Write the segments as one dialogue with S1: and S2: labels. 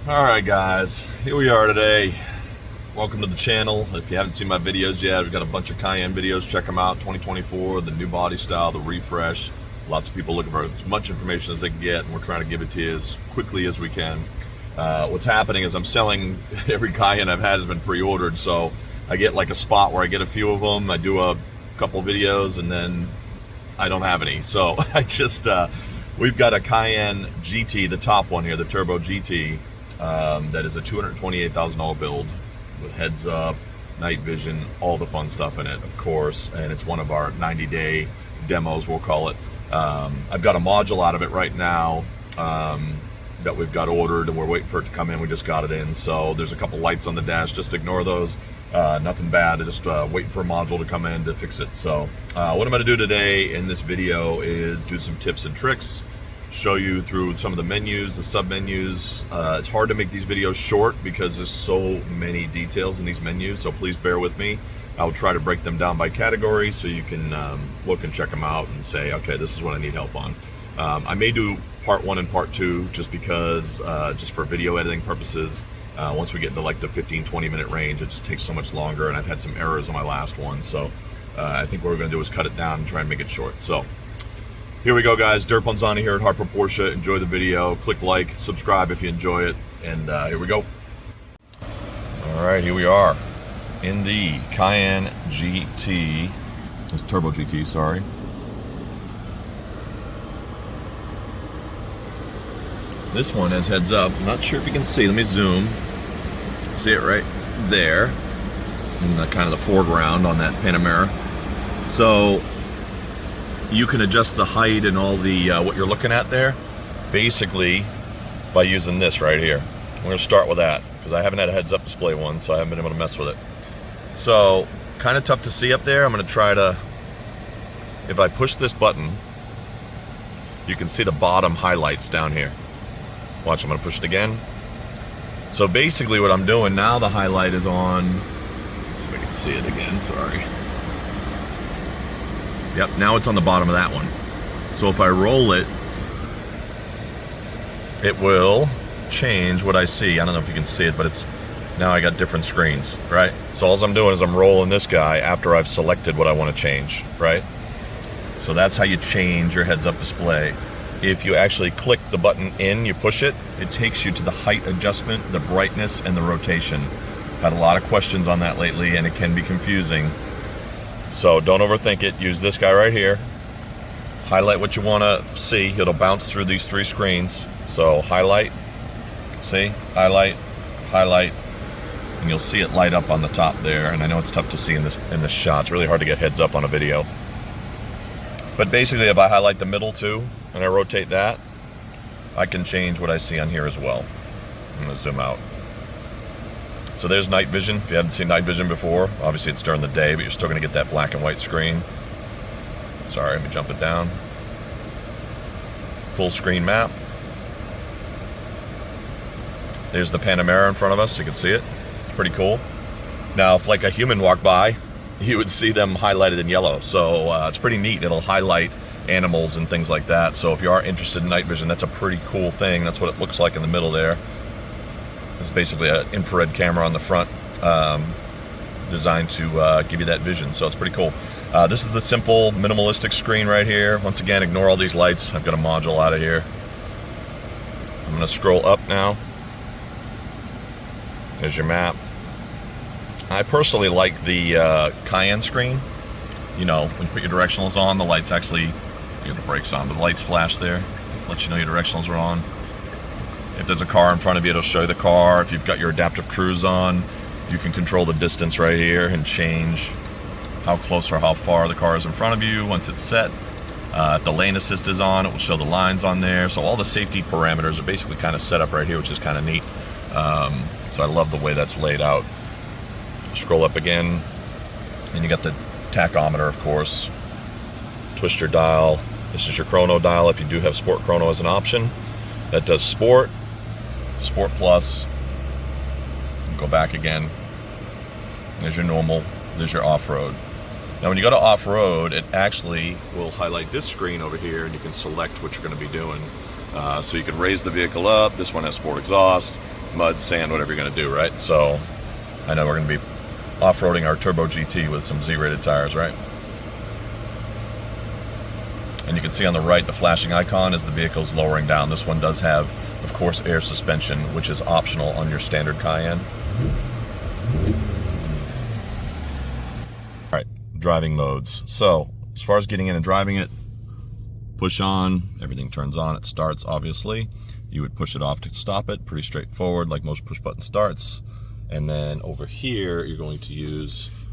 S1: Alright guys, here we are today. Welcome to the channel. If you haven't seen my videos yet, we've got a bunch of Cayenne videos. Check them out. 2024, the new body style, the refresh. Lots of people looking for as much information as they can get, and we're trying to give it to you as quickly as we can. What's happening is I'm selling every Cayenne I've had has been pre-ordered, so I get like a spot where I get a few of them, I do a couple videos, and then I don't have any. So I just, we've got a Cayenne GT, the top one here, the Turbo GT. That is a $228,000 build with heads up, night vision, all the fun stuff in it, of course, and it's one of our 90-day demos, we'll call it. I've got a module out of it right now that we've got ordered, and we're waiting for it to come in. We just got it in, so there's a couple lights on the dash. Just ignore those. Nothing bad. Just waiting for a module to come in to fix it. So what I'm going to do today in this video is do some tips and tricks, show you through some of the menus, the sub menus. It's hard to make these videos short because there's so many details in these menus, so please bear with me. I'll try to break them down by category so you can look and check them out and say, okay, this is what I need help on. I may do part 1 and part 2 just because, just for video editing purposes. Once we get into like the 15-20 minute range, it just takes so much longer, and I've had some errors on my last one, so I think what we're going to do is cut it down and try and make it short. So here we go, guys. Dirk Ponzani here at Harper Porsche. Enjoy the video. Click like, subscribe if you enjoy it, and here we go. All right, here we are in the Cayenne GT. It's Turbo GT, sorry. This one has heads up. I'm not sure if you can see. Let me zoom. See it right there in the kind of the foreground on that Panamera. So you can adjust the height and all the what you're looking at there basically by using this right here. I'm going to start with that because I haven't had a heads-up display one, so I haven't been able to mess with it. So kind of tough to see up there. I'm going to try to, if I push this button, you can see the bottom highlights down here. Watch, I'm going to push it again. So basically what I'm doing now, the highlight is on. Let's see if I can see it again, sorry. Yep, now it's on the bottom of that one. So if I roll it, it will change what I see. I don't know if you can see it, but it's now I got different screens, right? So all I'm doing is I'm rolling this guy after I've selected what I want to change, right? So that's how you change your heads-up display. If you actually click the button in, you push it, it takes you to the height adjustment, the brightness, and the rotation. Had a lot of questions on that lately, and it can be confusing. So don't overthink it. Use this guy right here. Highlight what you want to see. It'll bounce through these 3 screens. So highlight, see, highlight, highlight, and you'll see it light up on the top there. And I know it's tough to see in this shot. It's really hard to get heads up on a video. But basically, if I highlight the middle too, and I rotate that, I can change what I see on here as well. I'm going to zoom out. So there's night vision. If you haven't seen night vision before, obviously it's during the day, but you're still going to get that black and white screen. Sorry, let me jump it down. Full screen map. There's the Panamera in front of us. You can see it. It's pretty cool. Now, if like a human walked by, you would see them highlighted in yellow. So it's pretty neat. It'll highlight animals and things like that. So if you are interested in night vision, that's a pretty cool thing. That's what it looks like in the middle there. It's basically an infrared camera on the front designed to give you that vision, so it's pretty cool. This is the simple minimalistic screen right here. Once again, ignore all these lights. I've got a module out of here. I'm going to scroll up now. There's your map. I personally like the Cayenne screen. You know, when you put your directionals on, the lights actually, you get the brakes on, but the lights flash there. Let you know your directionals are on. If there's a car in front of you, it'll show you the car. If you've got your adaptive cruise on, you can control the distance right here and change how close or how far the car is in front of you once it's set. If the lane assist is on, it will show the lines on there. So all the safety parameters are basically kind of set up right here, which is kind of neat. So I love the way that's laid out. Scroll up again, and you got the tachometer, of course. Twist your dial. This is your chrono dial if you do have Sport Chrono as an option. That does Sport, Sport Plus. Go back again. There's your normal. There's your off-road. Now when you go to off-road, it actually will highlight this screen over here, and you can select what you're going to be doing. So you can raise the vehicle up. This one has sport exhaust, mud, sand, whatever you're going to do, right? So I know we're going to be off-roading our Turbo GT with some Z-rated tires, right? And you can see on the right, the flashing icon is the vehicle's lowering down. This one does have, of course, air suspension, which is optional on your standard Cayenne. All right, driving modes. So as far as getting in and driving it, push on, everything turns on, it starts, obviously. You would push it off to stop it, pretty straightforward, like most push button starts. And then over here, you're going to use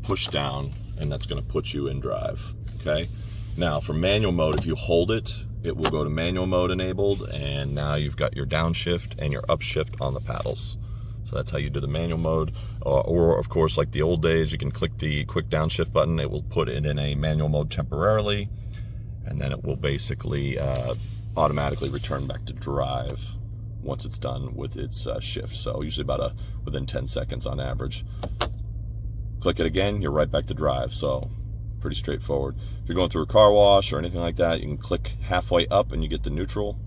S1: push down, and that's going to put you in drive, okay? Now for manual mode, if you hold it, it will go to manual mode enabled, and now you've got your downshift and your upshift on the paddles. So that's how you do the manual mode. Or of course, like the old days, you can click the quick downshift button. It will put it in a manual mode temporarily, and then it will basically automatically return back to drive once it's done with its shift. So usually about within 10 seconds on average. Click it again, you're right back to drive. So pretty straightforward. If you're going through a car wash or anything like that, you can click halfway up and you get the neutral.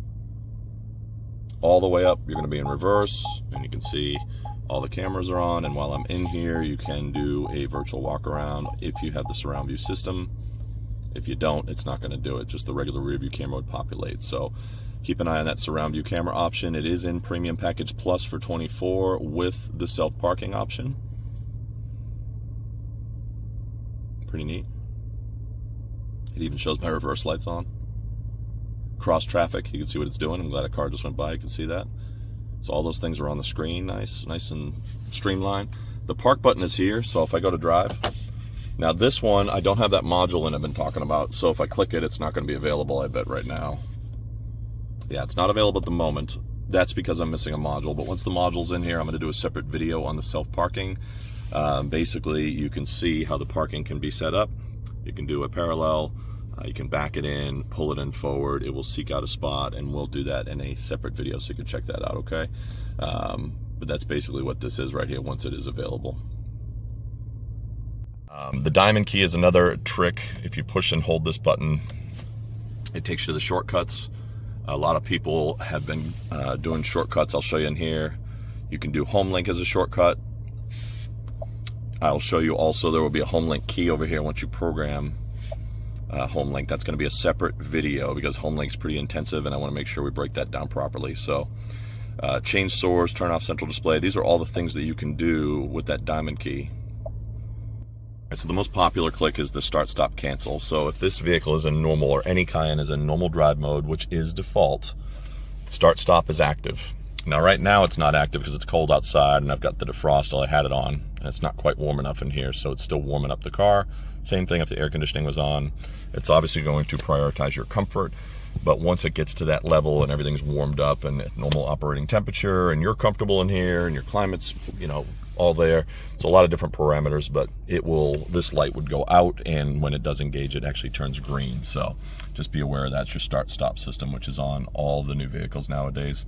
S1: All the way up, you're going to be in reverse, and you can see all the cameras are on. And while I'm in here, you can do a virtual walk around if you have the surround view system. If you don't, it's not going to do it. Just the regular rear view camera would populate. So keep an eye on that surround view camera option. It is in Premium Package Plus for $24 with the self-parking option. Pretty neat. It even shows my reverse lights on. Cross traffic, you can see what it's doing. I'm glad a car just went by, you can see that. So all those things are on the screen, nice and streamlined. The park button is here, so if I go to drive, now this one, I don't have that module in I've been talking about, so if I click it, it's not going to be available, I bet, right now. Yeah, it's not available at the moment. That's because I'm missing a module, but once the module's in here, I'm going to do a separate video on the self-parking. Basically, you can see how the parking can be set up. You can do a parallel, you can back it in, pull it in forward, it will seek out a spot, and we'll do that in a separate video, so you can check that out, okay? But that's basically what this is right here once it is available. The diamond key is another trick. If you push and hold this button, it takes you to the shortcuts. A lot of people have been doing shortcuts. I'll show you in here. You can do home link as a shortcut. I'll show you also there will be a home link key over here once you program home link. That's going to be a separate video because home link's pretty intensive, and I want to make sure we break that down properly. So change source, turn off central display. These are all the things that you can do with that diamond key. So the most popular click is the start, stop, cancel. So if this vehicle is in normal, or any Cayenne is in normal drive mode, which is default, start, stop is active. Now right now it's not active because it's cold outside and I've got the defrost, I had it on, and it's not quite warm enough in here, so it's still warming up the car. Same thing if the air conditioning was on. It's obviously going to prioritize your comfort, but once it gets to that level and everything's warmed up and at normal operating temperature and you're comfortable in here and your climate's, you know, all there. So a lot of different parameters, but this light would go out, and when it does engage, it actually turns green. So just be aware that's your start stop system, which is on all the new vehicles nowadays.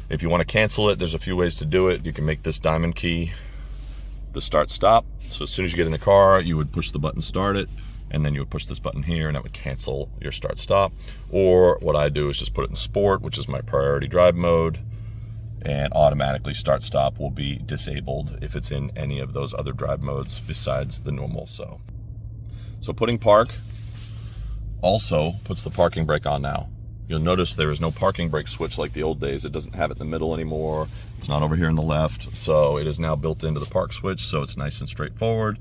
S1: If you want to cancel it, there's a few ways to do it. You can make this diamond key the start stop. So as soon as you get in the car, you would push the button start it, and then you would push this button here, and that would cancel your start stop. Or what I do is just put it in sport, which is my priority drive mode, and automatically start stop will be disabled if it's in any of those other drive modes besides the normal. So putting park also puts the parking brake on now. You'll notice there is no parking brake switch like the old days. It doesn't have it in the middle anymore. It's not over here on the left. So it is now built into the park switch, so it's nice and straightforward.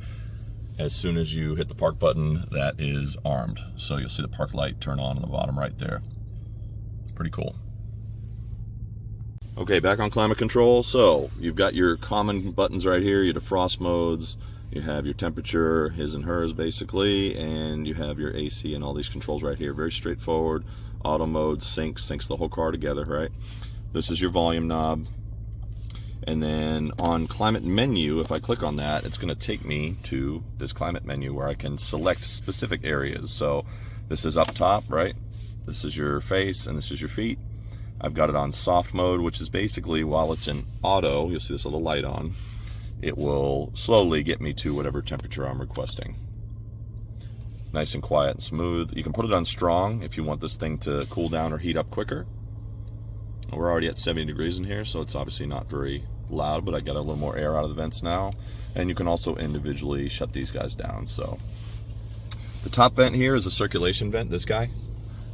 S1: As soon as you hit the park button, that is armed. So you'll see the park light turn on the bottom right there. Pretty cool. Okay, back on climate control. So you've got your common buttons right here, your defrost modes, you have your temperature, his and hers basically, and you have your AC and all these controls right here. Very straightforward. Auto mode, syncs the whole car together, right? This is your volume knob. And then on climate menu, if I click on that, it's going to take me to this climate menu where I can select specific areas. So this is up top, right? This is your face and this is your feet. I've got it on soft mode, which is basically while it's in auto, you'll see this little light on, it will slowly get me to whatever temperature I'm requesting. Nice and quiet and smooth. You can put it on strong if you want this thing to cool down or heat up quicker. We're already at 70 degrees in here, so it's obviously not very loud, but I got a little more air out of the vents now. And you can also individually shut these guys down. So the top vent here is a circulation vent, this guy,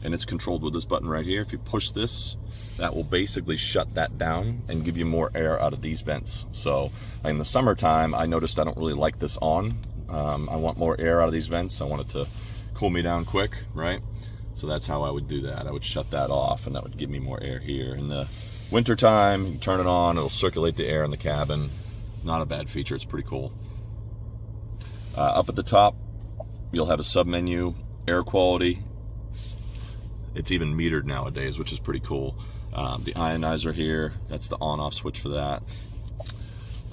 S1: and it's controlled with this button right here. If you push this, that will basically shut that down and give you more air out of these vents. So in the summertime, I noticed I don't really like this on. I want more air out of these vents. I want it to cool me down quick, right? So that's how I would do that. I would shut that off, and that would give me more air here. In the winter time, you turn it on, it'll circulate the air in the cabin. Not a bad feature, it's pretty cool. Up at the top, you'll have a sub-menu, air quality. It's even metered nowadays, which is pretty cool. The ionizer here, that's the on-off switch for that.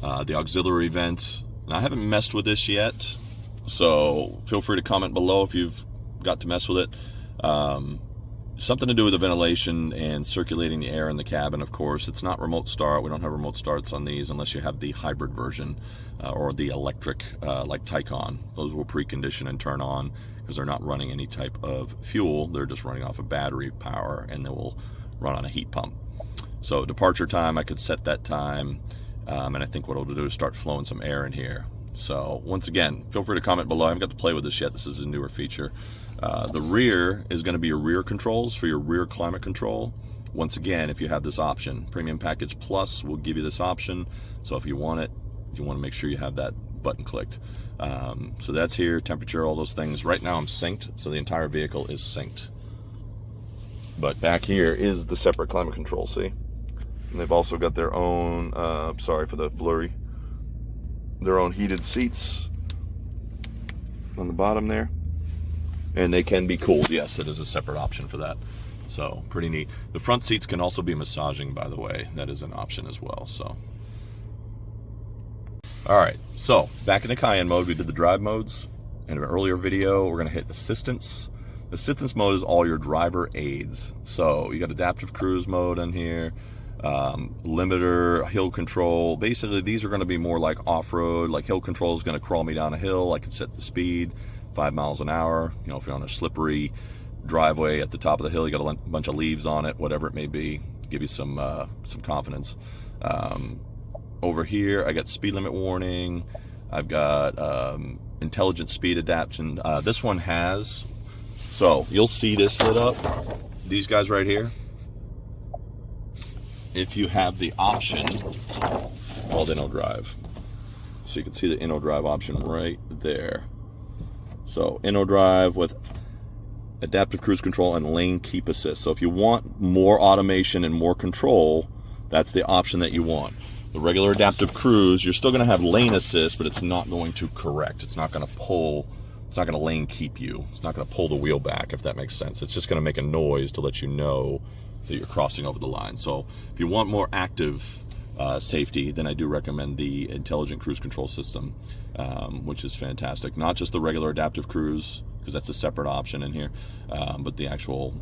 S1: The auxiliary vent, and I haven't messed with this yet, so feel free to comment below if you've got to mess with it. Something to do with the ventilation and circulating the air in the cabin, of course. It's not remote start. We don't have remote starts on these unless you have the hybrid version or the electric like Taycan. Those will precondition and turn on because they're not running any type of fuel. They're just running off of battery power, and they will run on a heat pump. So departure time, I could set that time, and I think what it'll do is start flowing some air in here. So once again, feel free to comment below. I haven't got to play with this yet. This is a newer feature. The rear is going to be your rear controls for your rear climate control. Once again, if you have this option, Premium Package Plus will give you this option. So if you want it, you want to make sure you have that button clicked. So that's here, temperature, all those things. Right now I'm synced, so the entire vehicle is synced. But back here is the separate climate control, see? And they've also got their own, sorry for the blurry, their own heated seats on the bottom there. And they can be cooled. Yes, it is a separate option for that. So pretty neat. The front seats can also be massaging, by the way. That is an option as well. So, all right. So back in the Cayenne mode, we did the drive modes. In an earlier video, we're going to hit assistance. Assistance mode is all your driver aids. So you got adaptive cruise mode in here, limiter, hill control. Basically, these are going to be more like off-road. Like hill control is going to crawl me down a hill. I can set the speed 5 miles an hour. You know, if you're on a slippery driveway at the top of the hill, you got a bunch of leaves on it, whatever it may be, give you some confidence. Over here, I got speed limit warning. I've got intelligent speed adaptation. This one has, so you'll see this lit up. These guys right here. If you have the option called Inno Drive, so you can see the Inno Drive option right there. So Inno Drive with adaptive cruise control and lane keep assist. So if you want more automation and more control, that's the option that you want. The regular adaptive cruise, you're still going to have lane assist, but it's not going to correct. It's not going to pull. It's not going to lane keep you. It's not going to pull the wheel back, if that makes sense. It's just going to make a noise to let you know that you're crossing over the line. So if you want more active safety, then I do recommend the intelligent cruise control system, which is fantastic. Not just the regular adaptive cruise, because that's a separate option in here, but the actual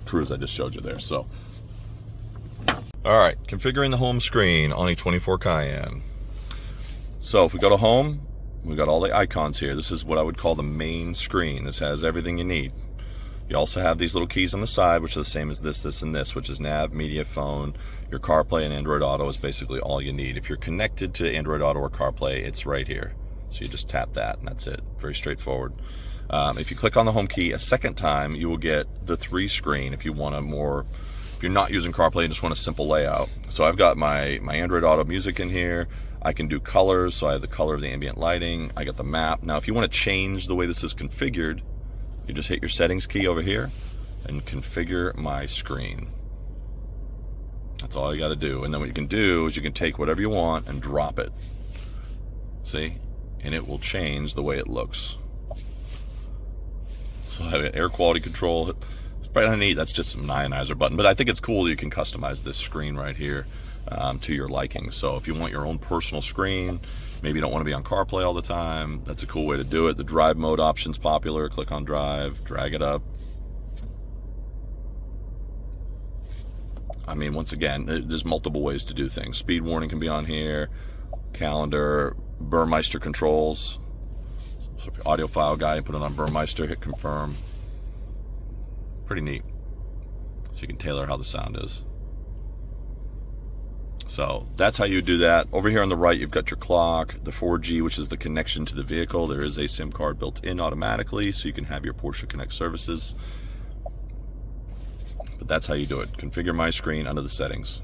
S1: cruise I just showed you there. So, all right, configuring the home screen on a 24 Cayenne. So if we go to home, we've got all the icons here. This is what I would call the main screen. This has everything you need. You also have these little keys on the side, which are the same as this, and this, which is nav, media, phone. Your CarPlay and Android Auto is basically all you need. If you're connected to Android Auto or CarPlay, it's right here. So you just tap that, and that's it. Very straightforward. If you click on the home key a second time, you will get the 3 screen if you want a more, if you're not using CarPlay and just want a simple layout. So I've got my Android Auto music in here. I can do colors, so I have the color of the ambient lighting. I got the map. Now, if you want to change the way this is configured, you just hit your settings key over here and configure my screen. That's all you got to do. And then what you can do is you can take whatever you want and drop it. See? And it will change the way it looks. So I have an air quality control. It's pretty neat. That's just an ionizer button. But I think it's cool that you can customize this screen right here to your liking. So if you want your own personal screen, maybe you don't want to be on CarPlay all the time, that's a cool way to do it. The drive mode option's popular. Click on drive, drag it up. I mean, once again, there's multiple ways to do things. Speed warning can be on here, calendar, Burmeister controls. So if you're an audiophile guy, put it on Burmeister, hit confirm. Pretty neat. so you can tailor how the sound is. So that's how you do that. Over here on the right, you've got your clock, the 4G, which is the connection to the vehicle. There is a SIM card built in automatically, so you can have your Porsche Connect services. But that's how you do it. Configure my screen under the settings.